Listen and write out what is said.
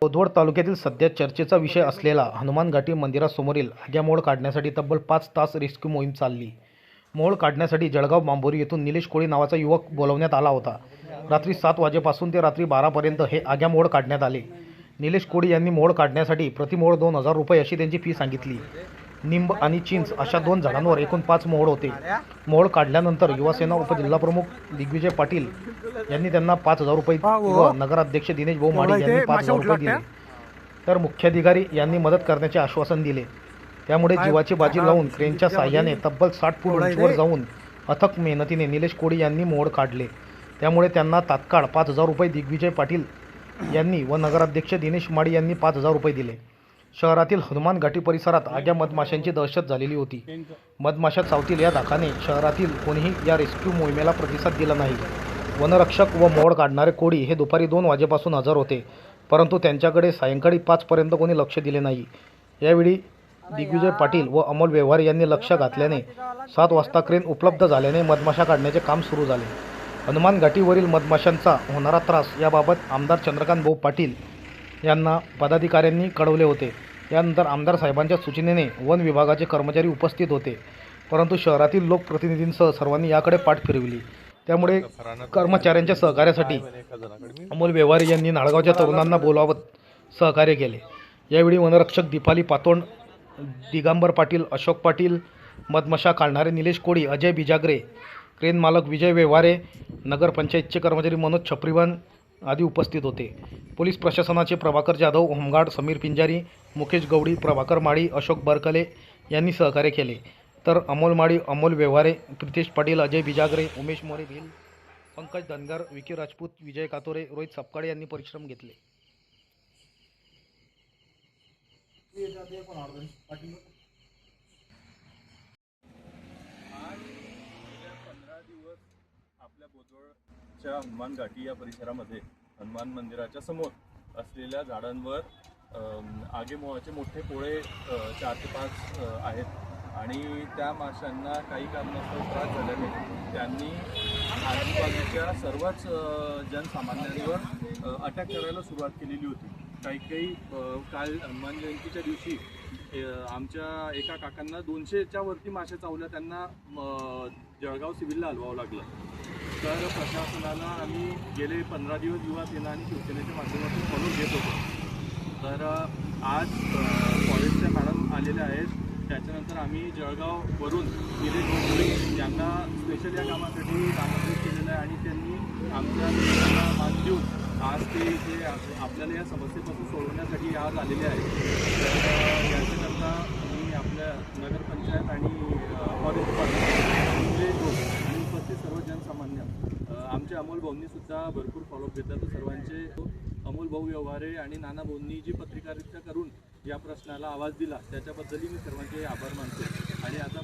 मुधोळ तालुक्यातील सध्या चर्चेचा विषय असलेला हनुमान घाटी मंदिरासमोरील आग्यामोड काढण्यासाठी तब्बल 5 तास रेस्क्यू मोहीम चालली। मोहोळ काढण्यासाठी जळगाव मांभोरी येथून निलेश कोळी नावाचा युवक बोलावण्यात आला होता। रात्री 7 वाजेपासून ते रात्री 12 पर्यंत हे आग्यामोड काढण्यात आले। निलेश कोळी यांनी मोहोळ काढण्यासाठी प्रति मोहोळ 2000 रुपये अशी त्यांची फी सांगितली। निंब आणि चिंच अशा 2 झाडांवर एकूण 5 मोहोळ होते। मोहोळ काढल्यानंतर युवासेना उपजिल्हाप्रमुख दिग्विजय पाटील यांनी त्यांना 5000 रुपये व नगराध्यक्ष दिनेश भाऊ माडी यांनी 5000 रुपये दिले। तर मुख्याधिकारी यांनी मदत करण्याचे आश्वासन दिले। त्यामुळे जीवाची बाजी लावून क्रेनच्या साहाय्याने तब्बल 60 फूट उंचीवर जाऊन अथक मेहनतीने निलेश कोळी यांनी मोहोळ काढले। त्यामुळे त्यांना तात्काळ 5000 रुपये दिग्विजय पाटील यांनी व नगराध्यक्ष दिनेश माडी यांनी 5000 रुपये दिले। शहरातील हनुमान घाटी परिसरात आग्या मधमाशांची दहशत झालेली होती। मधमाशा चावतील या धाकाने शहरातील कोणीही या रेस्क्यू मोहिमेला प्रतिसाद दिला नाही। वनरक्षक व मोहोळ काढणारे कोळी हे दुपारी 2 वाजेपासून हजर होते, परंतु त्यांच्याकडे सायंकाळी 5 पर्यंत कोणी लक्ष दिले नाही। यावेळी दिग्विजय पाटील व अमोल व्यवहारे यांनी लक्ष घातल्याने 7 वाजता क्रेन उपलब्ध झाल्याने मधमाशा काढण्याचे काम सुरू झाले। हनुमान घाटीवरील मधमाशांचा होणारा त्रास याबाबत आमदार चंद्रकांत भाऊ पाटील यांना पदाधिकाऱ्यांनी कळवले होते। यानंतर आमदार साहेबांच्या सूचनेने वन विभागाचे कर्मचारी उपस्थित होते, परंतु शहरातील लोकप्रतिनिधींसह सर्वांनी याकडे पाठ फिरविली। त्यामुळे कर्मचाऱ्यांच्या सहकार्यासाठी अमोल व्यवहारे यांनी नाळगावच्या तरुणांना बोलावत सहकार्य केले। यावेळी वनरक्षक दीपाली पातोंड, दिगंबर पाटील, अशोक पाटील, मधमाशा काढणारे निलेश कोळी, अजय बिजागरे, क्रेन मालक विजय व्यवहारे, नगरपंचायतचे कर्मचारी मनोज छपरीवन आदी उपस्थित होते। पोलीस प्रशासनाचे प्रभाकर जाधव, होमगार्ड समीर पिंजारी, मुकेश गवडी, प्रभाकर माळी, अशोक बरकले यांनी सहकार्य केले। तर अमोल माळी, अमोल व्यवहारे, प्रितेश पाटील, अजय बिजागरे, उमेश मोरे भिल, पंकज धनगर, विकी राजपूत, विजय कातोरे, रोहित सपकाळे यांनी परिश्रम घेतले। आपल्या बोदवळच्या हनुमान घाटी या परिसरामध्ये हनुमान मंदिराच्या समोर असलेल्या झाडांवर आगेमोहाचे मोठे पोळे 4 ते 5 आहेत आणि त्या माशांना काही कारणास्तव त्रास झाल्याने त्यांनी आजूबाजूच्या सर्वच जनसामान्यांवर अटॅक करायला सुरुवात केलेली होती। काही काल हनुमान जयंतीच्या दिवशी आमच्या एका काकांना 200च्या वरती मासे चावल्या, त्यांना जळगाव सिव्हिलला हलवावं लागलं। तर प्रशासनाला आम्ही गेले 15 दिवस युवा सेना आणि शिवसेनेच्या माध्यमातून फॉलो घेत होतो। तर आज फॉरेस्टच्या मॅडम आलेल्या आहेत, त्याच्यानंतर आम्ही जळगाववरून निलेश कोळी यांना स्पेशल या कामासाठी नामांकित केलेलं आहे आणि त्यांनी आमच्या मान देऊन आज ते इथे आपल्याला या समस्येपासून सोडवण्यासाठी आज आलेले आहेत। तर याच्याकरता मी आपल्या नगरपंचायत आणि फॉरेस्ट डिपार्टमेंट आणि उपस्थित सर्व जनसामान्य आमचे अमोल भाऊंनीसुद्धा भरपूर फॉलोअप घेतला। तर सर्वांचे अमोल भाऊ व्यवहारे आणि नाना भाऊंनी जी पत्रकारिता करून या प्रश्नाला आवाज दिला त्याच्याबद्दलही मी सर्वांचे आभार मानतो। आणि आता